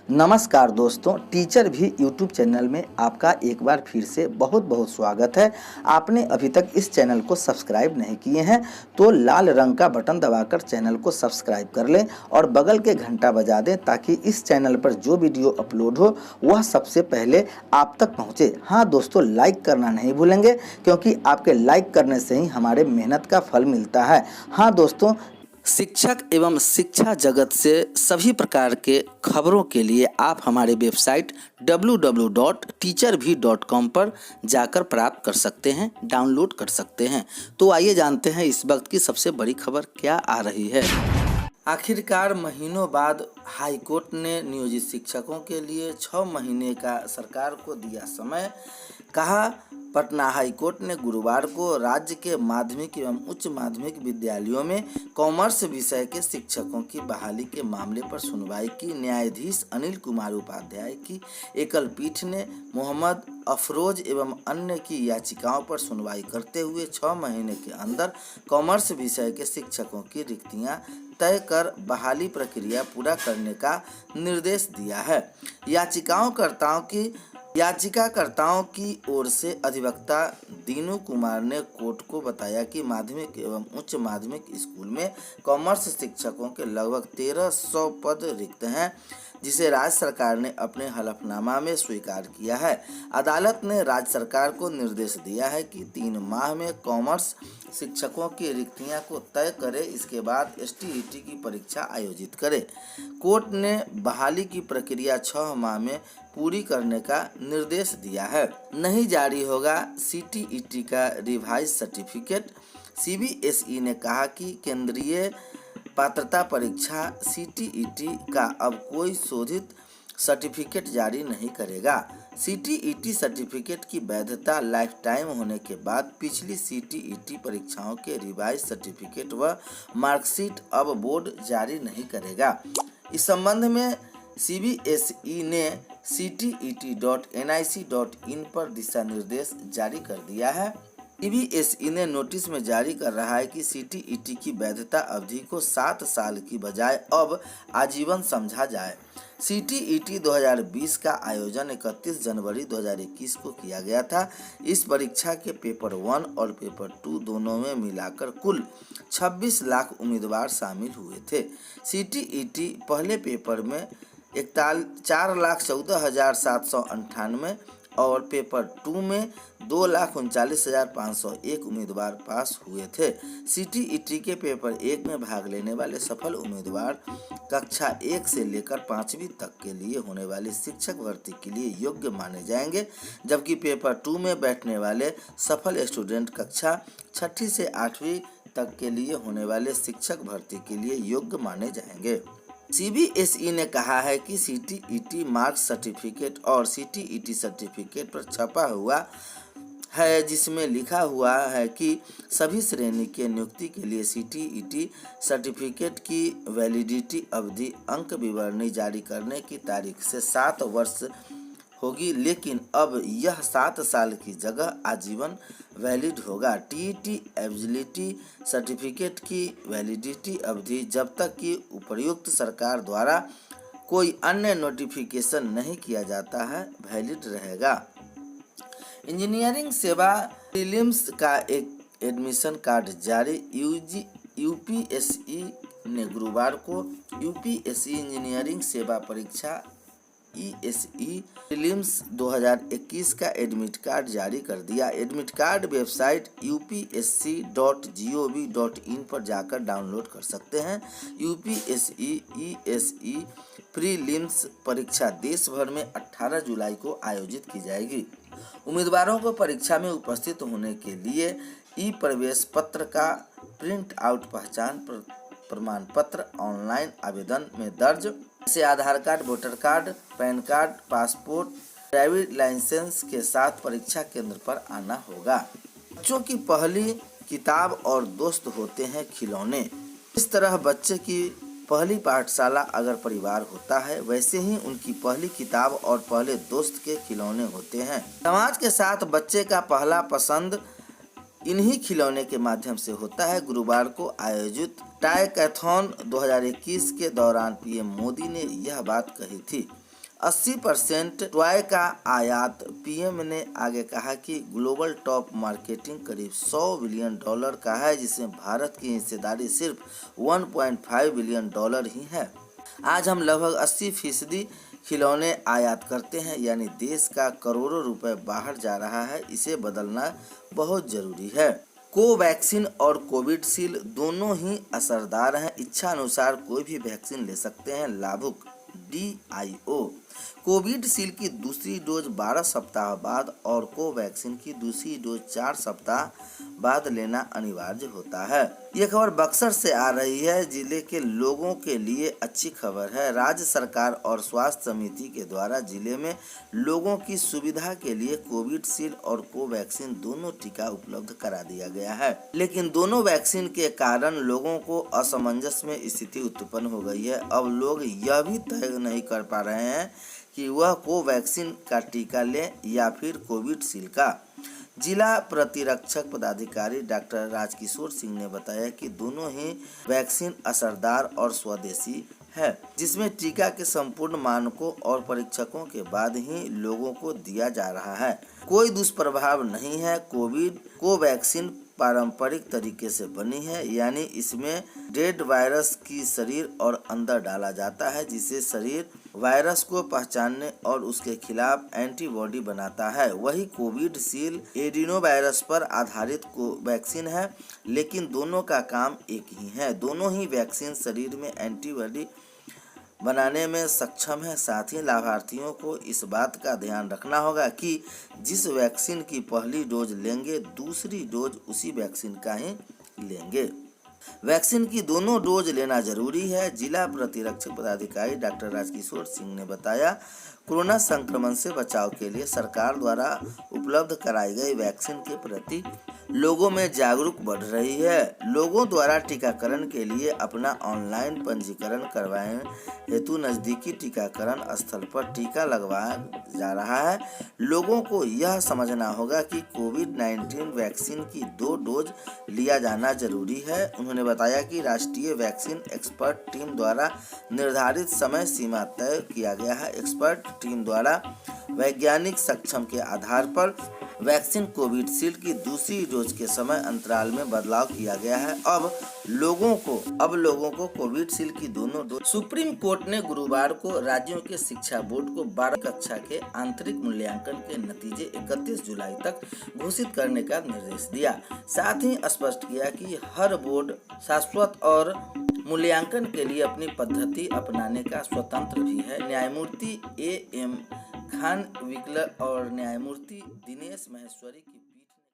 नमस्कार दोस्तों, टीचर भी यूट्यूब चैनल में आपका एक बार फिर से बहुत बहुत स्वागत है। आपने अभी तक इस चैनल को सब्सक्राइब नहीं किए हैं तो लाल रंग का बटन दबाकर चैनल को सब्सक्राइब कर लें और बगल के घंटा बजा दें ताकि इस चैनल पर जो वीडियो अपलोड हो वह सबसे पहले आप तक पहुंचे। हाँ दोस्तों, लाइक करना नहीं भूलेंगे क्योंकि आपके लाइक करने से ही हमारे मेहनत का फल मिलता है। हाँ दोस्तों, शिक्षक एवं शिक्षा जगत से सभी प्रकार के खबरों के लिए आप हमारे वेबसाइट www.teacherv.com पर जाकर प्राप्त कर सकते हैं, डाउनलोड कर सकते हैं। तो आइए जानते हैं इस वक्त की सबसे बड़ी खबर क्या आ रही है। आखिरकार महीनों बाद हाईकोर्ट ने नियोजित शिक्षकों के लिए 6 महीने का सरकार को दिया समय। कहा, पटना हाईकोर्ट ने गुरुवार को राज्य के माध्यमिक एवं उच्च माध्यमिक विद्यालयों में कॉमर्स विषय के शिक्षकों की बहाली के मामले पर सुनवाई की। न्यायाधीश अनिल कुमार उपाध्याय की एकल पीठ ने मोहम्मद अफरोज एवं अन्य की याचिकाओं पर सुनवाई करते हुए 6 महीने के अंदर कॉमर्स विषय के शिक्षकों की रिक्तियां तय कर बहाली प्रक्रिया पूरा करने का निर्देश दिया है। याचिकाकर्ताओं की ओर से अधिवक्ता दीनू कुमार ने कोर्ट को बताया कि माध्यमिक एवं उच्च माध्यमिक स्कूल में कॉमर्स शिक्षकों के लगभग 1300 पद रिक्त हैं, जिसे राज्य सरकार ने अपने हलफनामा में स्वीकार किया है। अदालत ने राज्य सरकार को निर्देश दिया है कि 3 माह में कॉमर्स शिक्षकों की रिक्तियां को तय करे, इसके बाद STET की परीक्षा आयोजित करे। कोर्ट ने बहाली की प्रक्रिया 6 माह में पूरी करने का निर्देश दिया है। नहीं जारी होगा CTET का रिवाइज सर्टिफिकेट। CBSE ने कहा कि केंद्रीय पात्रता परीक्षा CTET का अब कोई शोधित सर्टिफिकेट जारी नहीं करेगा। CTET सर्टिफिकेट की वैधता लाइफ टाइम होने के बाद पिछली CTET परीक्षाओं के रिवाइज सर्टिफिकेट व मार्कशीट अब बोर्ड जारी नहीं करेगा। इस संबंध में CBSE ने CTET.nic.in पर दिशा निर्देश जारी कर दिया है। CBSE ने नोटिस में जारी कर रहा है कि CTET की वैधता अवधि को 7 साल की बजाय अब आजीवन समझा जाए। CTET 2020 का आयोजन 31 जनवरी 2021 को किया गया था। इस परीक्षा के पेपर 1 और पेपर 2 दोनों में मिलाकर कुल 26 लाख उम्मीदवार शामिल हुए थे। CTET पहले पेपर में 4,14,798 और पेपर 2 में 2,39,501 उम्मीदवार पास हुए थे। CTET के पेपर 1 में भाग लेने वाले सफल उम्मीदवार कक्षा 1 से लेकर 5वीं तक के लिए होने वाली शिक्षक भर्ती के लिए योग्य माने जाएंगे, जबकि पेपर 2 में बैठने वाले सफल स्टूडेंट कक्षा 6ठी से 8वीं तक के लिए होने वाले शिक्षक भर्ती के लिए योग्य माने जाएंगे। CBSE ने कहा है कि CTET मार्क्स सर्टिफिकेट और CTET सर्टिफिकेट पर छपा हुआ है, जिसमें लिखा हुआ है कि सभी श्रेणी के नियुक्ति के लिए CTET सर्टिफिकेट की वैलिडिटी अवधि अंक विवरणी जारी करने की तारीख से 7 वर्ष होगी, लेकिन अब यह 7 साल की जगह आजीवन वैलिड होगा। TET एलिजिबिलिटी सर्टिफिकेट की वैलिडिटी अवधि जब तक कि उपर्युक्त सरकार द्वारा कोई अन्य नोटिफिकेशन नहीं किया जाता है वैलिड रहेगा। इंजीनियरिंग सेवा प्रीलिम्स का एक एडमिशन कार्ड जारी। UPSE ने गुरुवार को UPSE इंजीनियरिंग सेवा परीक्षा ESE प्रीलिम्स 2021 का एडमिट कार्ड जारी कर दिया। एडमिट कार्ड वेबसाइट upsc.gov.in पर जाकर डाउनलोड कर सकते हैं। UPSE ESE प्रीलिम्स परीक्षा देश भर में 18 जुलाई को आयोजित की जाएगी। उम्मीदवारों को परीक्षा में उपस्थित होने के लिए प्रवेश पत्र का प्रिंट आउट, पहचान प्रमाण पत्र ऑनलाइन आवेदन में दर्ज से Aadhaar card, voter card, PAN card, passport, driving licence के साथ परीक्षा केंद्र पर आना होगा। बच्चों की पहली किताब और दोस्त होते हैं खिलौने। इस तरह बच्चे की पहली पाठशाला अगर परिवार होता है, वैसे ही उनकी पहली किताब और पहले दोस्त के खिलौने होते हैं। समाज के साथ बच्चे का पहला पसंद इन्हीं खिलौने के माध्यम से होता है। गुरुवार को आयोजित टाइकैथॉन 2021 के दौरान PM मोदी ने यह बात कही थी। 80% टॉय का आयात। पीएम ने आगे कहा कि ग्लोबल टॉप मार्केटिंग करीब $100 बिलियन का है, जिसमें भारत की हिस्सेदारी सिर्फ $1.5 बिलियन ही है। आज हम लगभग 80% खिलौने आयात करते हैं, यानी देश का करोड़ों रुपए बाहर जा रहा है। इसे बदलना बहुत जरूरी है। कोवैक्सीन और कोविशील्ड दोनों ही असरदार हैं। इच्छा अनुसार कोई भी वैक्सीन ले सकते हैं। लाभुक DIO। कोविशील्ड की दूसरी डोज 12 सप्ताह बाद और कोवैक्सीन की दूसरी डोज 4 सप्ताह बाद लेना अनिवार्य होता है। ये खबर बक्सर से आ रही है। जिले के लोगों के लिए अच्छी खबर है। राज्य सरकार और स्वास्थ्य समिति के द्वारा जिले में लोगों की सुविधा के लिए कोविशील्ड और कोवैक्सीन दोनों टीका उपलब्ध करा दिया गया है, लेकिन दोनों वैक्सीन के कारण लोगों को असमंजस में स्थिति उत्पन्न हो गई है। अब लोग यह भी तय नहीं कर पा रहे हैं कि वह कोवैक्सीन का टीका लें या फिर कोविशील्ड का। जिला प्रतिरक्षक पदाधिकारी डॉक्टर राजकिशोर सिंह ने बताया कि दोनों ही वैक्सीन असरदार और स्वदेशी है, जिसमें टीका के संपूर्ण मानकों और परीक्षकों के बाद ही लोगों को दिया जा रहा है। कोई दुष्प्रभाव नहीं है। कोवैक्सीन पारंपरिक तरीके से बनी है, यानी इसमें डेड वायरस की शरीर और अंदर डाला जाता है, जिससे शरीर वायरस को पहचानने और उसके खिलाफ एंटीबॉडी बनाता है। वही कोविशील्ड एडिनोवायरस पर आधारित वैक्सीन है, लेकिन दोनों का काम एक ही है। दोनों ही वैक्सीन शरीर में एंटीबॉडी बनाने में सक्षम है। साथ ही लाभार्थियों को इस बात का ध्यान रखना होगा कि जिस वैक्सीन की पहली डोज लेंगे, दूसरी डोज उसी वैक्सीन का ही लेंगे। वैक्सीन की दोनों डोज लेना जरूरी है। जिला प्रतिरक्षक पदाधिकारी डॉक्टर राजकिशोर सिंह ने बताया, कोरोना संक्रमण से बचाव के लिए सरकार द्वारा उपलब्ध कराई गई वैक्सीन के प्रति लोगों में जागरूक बढ़ रही है। लोगों द्वारा टीकाकरण के लिए अपना ऑनलाइन पंजीकरण करवाने हेतु नजदीकी टीकाकरण स्थल पर टीका लगवाया जा रहा है। लोगों को यह समझना होगा कि कोविड-19 वैक्सीन की 2 डोज लिया जाना जरूरी है। उन्होंने बताया कि राष्ट्रीय वैक्सीन एक्सपर्ट टीम द्वारा निर्धारित समय सीमा तय किया गया है। एक्सपर्ट टीम द्वारा वैज्ञानिक सक्षम के आधार पर वैक्सीन कोविशील्ड की दूसरी डोज के समय अंतराल में बदलाव किया गया है। अब लोगों को कोविशील्ड की दोनों डोज। सुप्रीम कोर्ट ने गुरुवार को राज्यों के शिक्षा बोर्ड को 12 कक्षा के आंतरिक मूल्यांकन के नतीजे 31 जुलाई तक घोषित करने का निर्देश दिया। साथ ही स्पष्ट किया कि हर बोर्ड शाश्वत और मूल्यांकन के लिए अपनी पद्धति अपनाने का स्वतंत्र भी है। न्यायमूर्ति AM खानविलकर और न्यायमूर्ति दिनेश माहेश्वरी की